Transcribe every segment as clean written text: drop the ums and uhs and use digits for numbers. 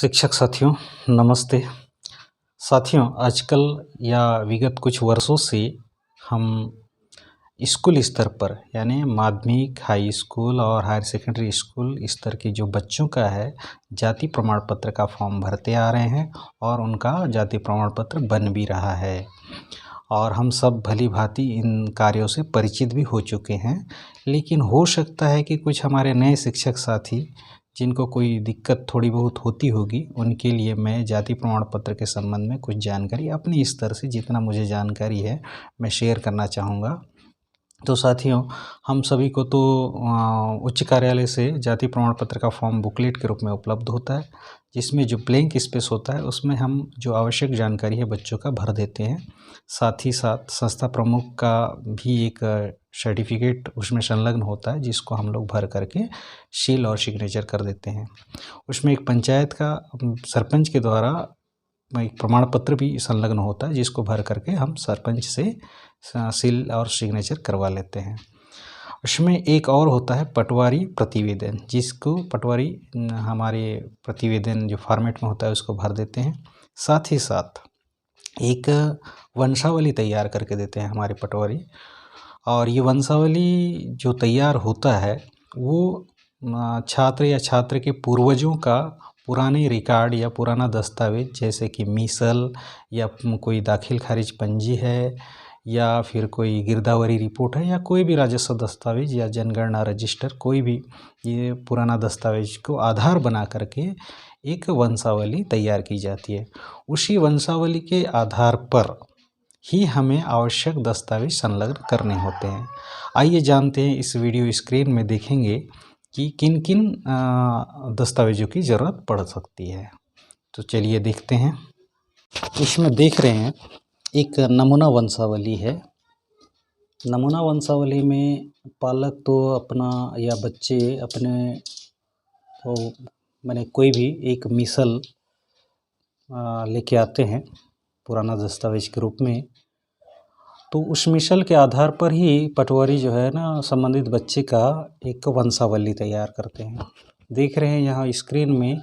शिक्षक साथियों, नमस्ते। साथियों, आजकल या विगत कुछ वर्षों से हम स्कूल स्तर पर यानी माध्यमिक, हाई स्कूल और हायर सेकेंडरी स्कूल स्तर के जो बच्चों का है, जाति प्रमाण पत्र का फॉर्म भरते आ रहे हैं और उनका जाति प्रमाण पत्र बन भी रहा है। और हम सब भली-भांति इन कार्यों से परिचित भी हो चुके हैं। लेकिन हो सकता है कि कुछ हमारे नए शिक्षक साथी जिनको कोई दिक्कत थोड़ी बहुत होती होगी, उनके लिए मैं जाति प्रमाण पत्र के संबंध में कुछ जानकारी अपने स्तर से जितना मुझे जानकारी है, मैं शेयर करना चाहूँगा। तो साथियों, हम सभी को तो उच्च कार्यालय से जाति प्रमाण पत्र का फॉर्म बुकलेट के रूप में उपलब्ध होता है, जिसमें जो ब्लैंक स्पेस होता है उसमें हम जो आवश्यक जानकारी है बच्चों का भर देते हैं। साथ ही साथ संस्था प्रमुख का भी एक सर्टिफिकेट उसमें संलग्न होता है, जिसको हम लोग भर करके सील और सिग्नेचर कर देते हैं। उसमें एक पंचायत का सरपंच के द्वारा एक प्रमाण पत्र भी संलग्न होता है, जिसको भर करके हम सरपंच से सील और सिग्नेचर करवा लेते हैं। उसमें एक और होता है पटवारी प्रतिवेदन, जिसको पटवारी हमारे प्रतिवेदन जो फॉर्मेट में होता है उसको भर देते हैं। साथ ही साथ एक वंशावली तैयार करके देते हैं हमारे पटवारी, और ये वंशावली जो तैयार होता है वो छात्र या छात्र के पूर्वजों का पुराने रिकॉर्ड या पुराना दस्तावेज, जैसे कि मिसल या कोई दाखिल खारिज पंजी है या फिर कोई गिरदावरी रिपोर्ट है या कोई भी राजस्व दस्तावेज या जनगणना रजिस्टर, कोई भी ये पुराना दस्तावेज को आधार बना करके एक वंशावली तैयार की जाती है। उसी वंशावली के आधार पर ही हमें आवश्यक दस्तावेज संलग्न करने होते हैं। आइए जानते हैं, इस वीडियो स्क्रीन में देखेंगे कि किन किन दस्तावेजों की ज़रूरत पड़ सकती है। तो चलिए देखते हैं। इसमें देख रहे हैं एक नमूना वंशावली है। नमूना वंशावली में पालक तो अपना या बच्चे अपने तो मैंने कोई भी एक मिसल लेके आते हैं पुराना दस्तावेज के रूप में। तो उस मिसल के आधार पर ही पटवारी जो है ना, संबंधित बच्चे का एक वंशावली तैयार करते हैं। देख रहे हैं यहाँ स्क्रीन में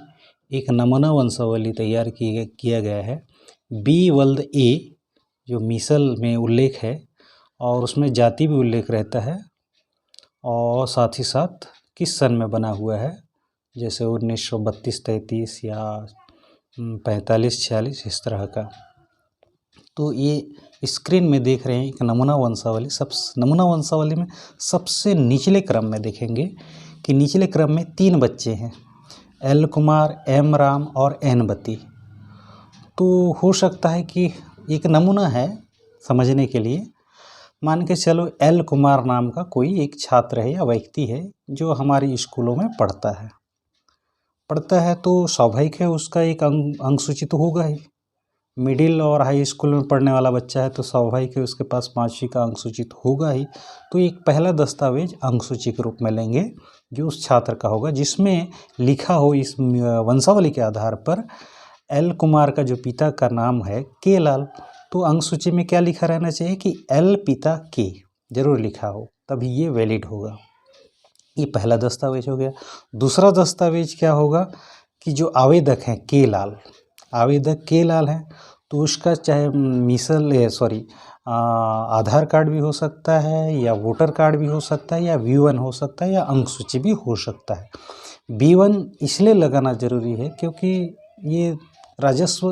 एक नमूना वंशावली तैयार किया गया है। बी वल्द ए जो मिसल में उल्लेख है, और उसमें जाति भी उल्लेख रहता है, और साथ ही साथ किस सन में बना हुआ है, जैसे 1932-33 या 45-46 इस तरह का। तो ये स्क्रीन में देख रहे हैं एक नमूना वंशावली। नमूना वंशावली में सबसे निचले क्रम में देखेंगे कि निचले क्रम में 3 बच्चे हैं, एल कुमार, एम राम और एन बती। तो हो सकता है कि एक नमूना है समझने के लिए, मान के चलो एल कुमार नाम का कोई एक छात्र है या व्यक्ति है जो हमारी स्कूलों में पढ़ता है, तो स्वाभाविक है उसका एक अंक सूचित होगा ही। मिडिल और हाई स्कूल में पढ़ने वाला बच्चा है तो स्वाभाविक है उसके पास 5वीं का अंक सूचित होगा ही। तो एक पहला दस्तावेज अंक सूची के रूप में लेंगे जो उस छात्र का होगा, जिसमें लिखा हो इस वंशावली के आधार पर एल कुमार का जो पिता का नाम है के लाल। तो अंक सूची में क्या लिखा रहना चाहिए कि एल पिता के जरूर लिखा हो, तभी ये वैलिड होगा। ये पहला दस्तावेज हो गया। दूसरा दस्तावेज क्या होगा कि जो आवेदक हैं के लाल, आवेदक के लाल है तो उसका चाहे आधार कार्ड भी हो सकता है या वोटर कार्ड भी हो सकता है या V1 हो सकता है या अंक सूची भी हो सकता है। B1 इसलिए लगाना जरूरी है क्योंकि ये राजस्व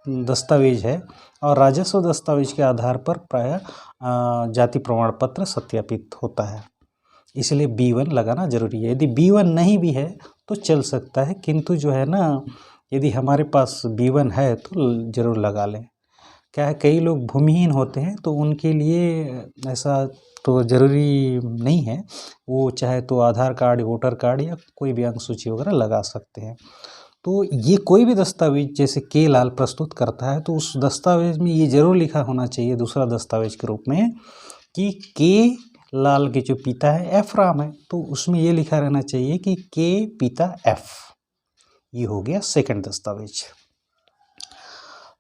दस्तावेज है, और राजस्व दस्तावेज के आधार पर प्रायः जाति प्रमाण पत्र सत्यापित होता है, इसलिए B1 लगाना जरूरी है। यदि B1 नहीं भी है तो चल सकता है, किंतु जो है ना, यदि हमारे पास B1 है तो ज़रूर लगा लें। क्या है, कई लोग भूमिहीन होते हैं तो उनके लिए ऐसा तो ज़रूरी नहीं है, वो चाहे तो आधार कार्ड, वोटर कार्ड या कोई भी अंक सूची वगैरह लगा सकते हैं। तो ये कोई भी दस्तावेज जैसे के लाल प्रस्तुत करता है तो उस दस्तावेज में ये ज़रूर लिखा होना चाहिए दूसरा दस्तावेज के रूप में कि के लाल के जो पिता है एफ राम है, तो उसमें ये लिखा रहना चाहिए कि के पिता एफ। ये हो गया सेकंड दस्तावेज।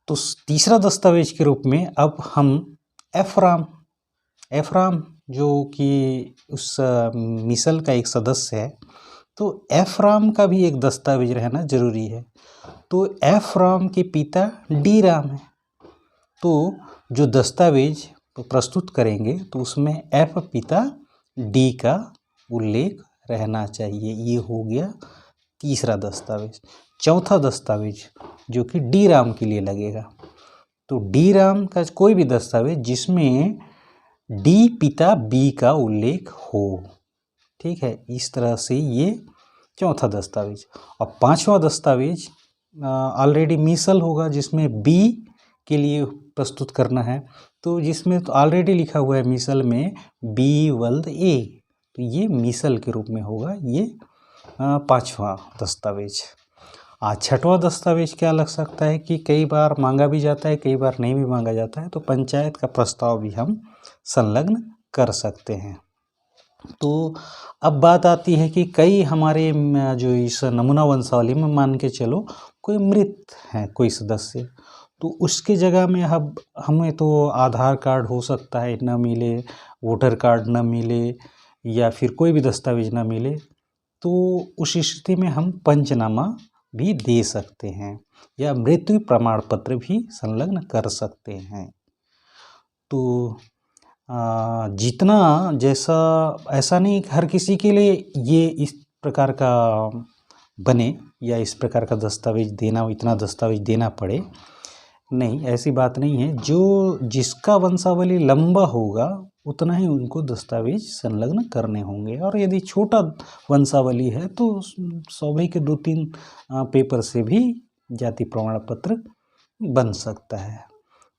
तो तीसरा दस्तावेज के रूप में अब हम एफ राम जो कि उस मिसल का एक सदस्य है, तो एफ राम का भी एक दस्तावेज रहना जरूरी है। तो एफ राम के पिता डी राम है, तो जो दस्तावेज प्रस्तुत करेंगे तो उसमें एफ पिता डी का उल्लेख रहना चाहिए। ये हो गया तीसरा दस्तावेज। चौथा दस्तावेज जो कि डी राम के लिए लगेगा, तो डी राम का कोई भी दस्तावेज जिसमें डी पिता बी का उल्लेख हो, ठीक है। इस तरह से ये चौथा दस्तावेज। और पांचवा दस्तावेज ऑलरेडी मिसल होगा, जिसमें बी के लिए प्रस्तुत करना है, तो जिसमें तो ऑलरेडी लिखा हुआ है मिसल में बी वल्द ए, तो ये मिसल के रूप में होगा ये पांचवा दस्तावेज। छठवां दस्तावेज क्या लग सकता है कि कई बार मांगा भी जाता है, कई बार नहीं भी मांगा जाता है, तो पंचायत का प्रस्ताव भी हम संलग्न कर सकते हैं। तो अब बात आती है कि कई हमारे जो इस नमूना वंशावली में मान के चलो कोई मृत है कोई सदस्य, तो उसके जगह में अब हमें तो आधार कार्ड हो सकता है न मिले, वोटर कार्ड न मिले, या फिर कोई भी दस्तावेज न मिले, तो उस स्थिति में हम पंचनामा भी दे सकते हैं या मृत्यु प्रमाण पत्र भी संलग्न कर सकते हैं। तो जितना जैसा ऐसा नहीं हर किसी के लिए ये इस प्रकार का बने या इस प्रकार का दस्तावेज देना, इतना दस्तावेज देना पड़े, नहीं, ऐसी बात नहीं है। जो जिसका वंशावली लंबा होगा उतना ही उनको दस्तावेज संलग्न करने होंगे, और यदि छोटा वंशावली है तो स्वाभाविक के 2-3 पेपर से भी जाति प्रमाण पत्र बन सकता है।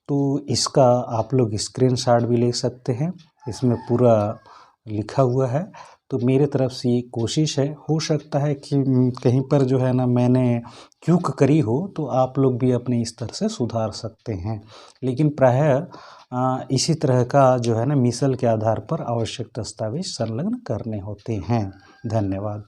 तो इसका आप लोग स्क्रीनशॉट भी ले सकते हैं, इसमें पूरा लिखा हुआ है। तो मेरे तरफ से ये कोशिश है, हो सकता है कि कहीं पर जो है ना मैंने चूक करी हो, तो आप लोग भी अपने स्तर से सुधार सकते हैं। लेकिन प्रायः इसी तरह का जो है ना मिसल के आधार पर आवश्यक दस्तावेज संलग्न करने होते हैं। धन्यवाद।